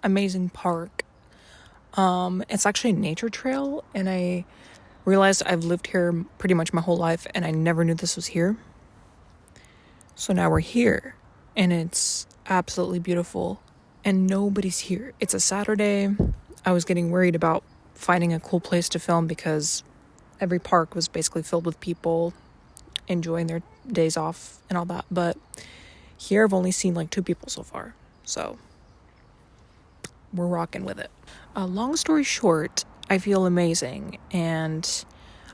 amazing park. It's actually a nature trail, and I realized I've lived here pretty much my whole life, and I never knew this was here. So now we're here, and it's absolutely beautiful, and nobody's here. It's a Saturday. I was getting worried about finding a cool place to film because every park was basically filled with people enjoying their days off and all that. But here I've only seen like 2 people so far. So we're rocking with it. Long story short, I feel amazing, and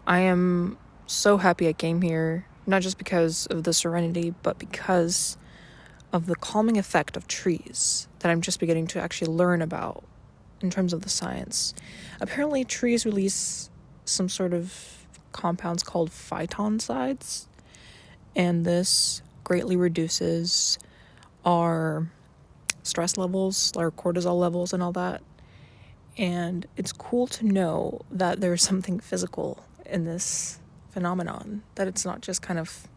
I am so happy I came here, not just because of the serenity, but because of the calming effect of trees that I'm just beginning to actually learn about in terms of the science. Apparently, trees release some sort of compounds called phytoncides, and this greatly reduces our stress levels, our cortisol levels, and all that. And it's cool to know that there's something physical in this phenomenon, that it's not just kind of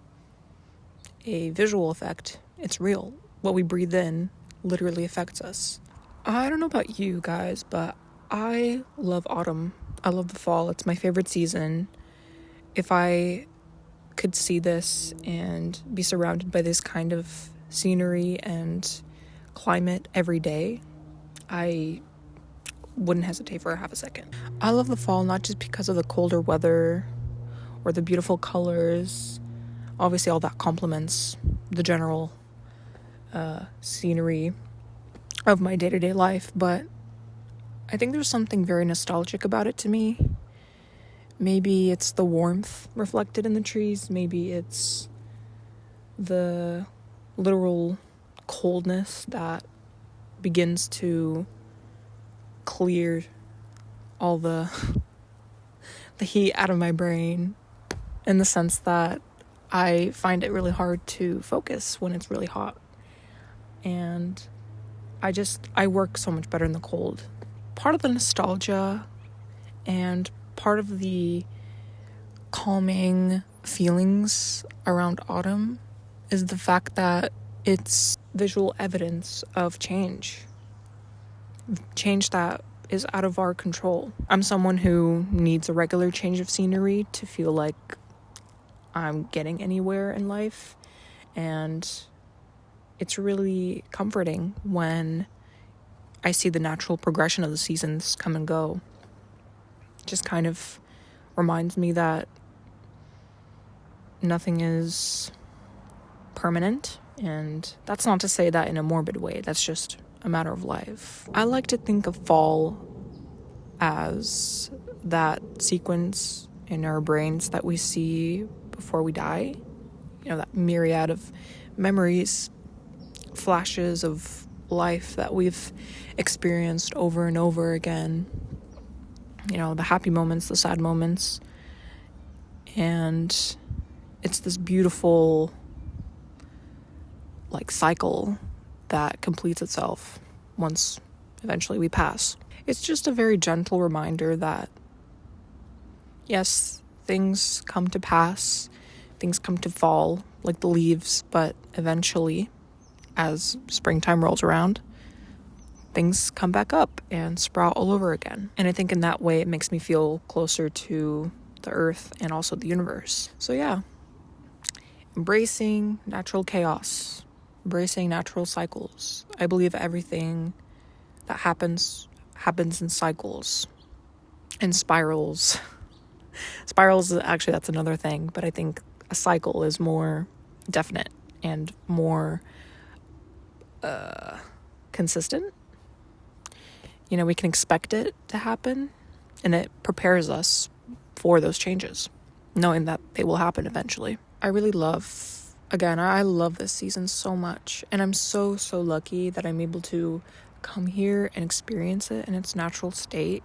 a visual effect, it's real. What we breathe in literally affects us. I don't know about you guys, but I love autumn. I love the fall. It's my favorite season. If I could see this and be surrounded by this kind of scenery and climate every day, I wouldn't hesitate for a half a second. I love the fall not just because of the colder weather or the beautiful colors. Obviously, all that complements the general scenery of my day-to-day life, but I think there's something very nostalgic about it to me. Maybe it's the warmth reflected in the trees. Maybe it's the literal coldness that begins to clear all the heat out of my brain, in the sense that I find it really hard to focus when it's really hot. And I work so much better in the cold. Part of the nostalgia and part of the calming feelings around autumn is the fact that it's visual evidence of change that is out of our control. I'm someone who needs a regular change of scenery to feel like I'm getting anywhere in life, and it's really comforting when I see the natural progression of the seasons come and go. It just kind of reminds me that nothing is permanent, and that's not to say that in a morbid way. That's just a matter of life. I like to think of fall as that sequence in our brains that we see before we die. You know, that myriad of memories, flashes of life that we've experienced over and over again. You know, the happy moments, the sad moments. And it's this beautiful, cycle that completes itself once eventually we pass. It's just a very gentle reminder that, yes, things come to pass, things come to fall like the leaves, but eventually, as springtime rolls around, things come back up and sprout all over again. And I think in that way, it makes me feel closer to the earth and also the universe. So yeah, embracing natural chaos, embracing natural cycles. I believe everything that happens in cycles and spirals. Spirals, actually, that's another thing, but I think a cycle is more definite and more consistent. You know, we can expect it to happen, and it prepares us for those changes, knowing that they will happen eventually. I love this season so much, and I'm so lucky that I'm able to come here and experience it in its natural state.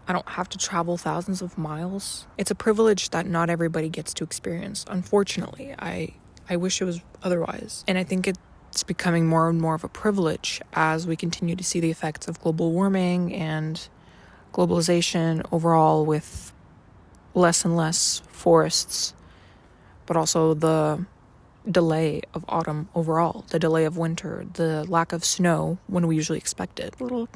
I don't have to travel thousands of miles. It's a privilege that not everybody gets to experience. Unfortunately, I wish it was otherwise. And I think it's becoming more and more of a privilege as we continue to see the effects of global warming and globalization overall, with less and less forests, but also the delay of autumn overall, the delay of winter, the lack of snow when we usually expect it. A little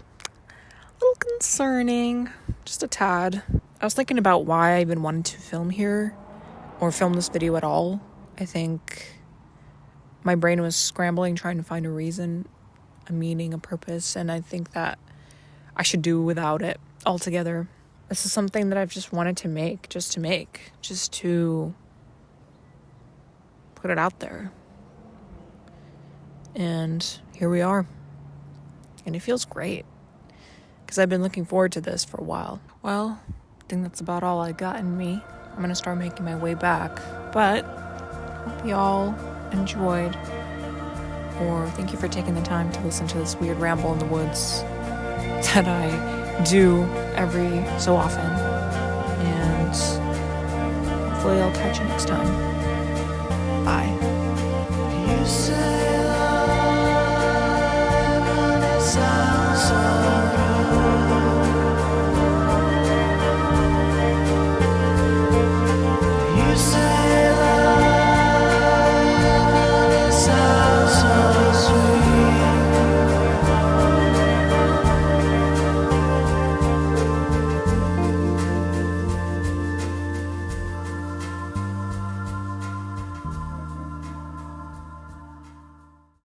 concerning, just a tad. I was thinking about why I even wanted to film here or film this video at all. I think my brain was scrambling, trying to find a reason, a meaning, a purpose, and I think that I should do without it altogether. This is something that I've just wanted to make, just to put it out there. And here we are. And it feels great, because I've been looking forward to this for a while. Well, I think that's about all I got in me. I'm going to start making my way back. But hope y'all enjoyed. Or thank you for taking the time to listen to this weird ramble in the woods that I do every so often. And hopefully I'll catch you next time. Bye. You said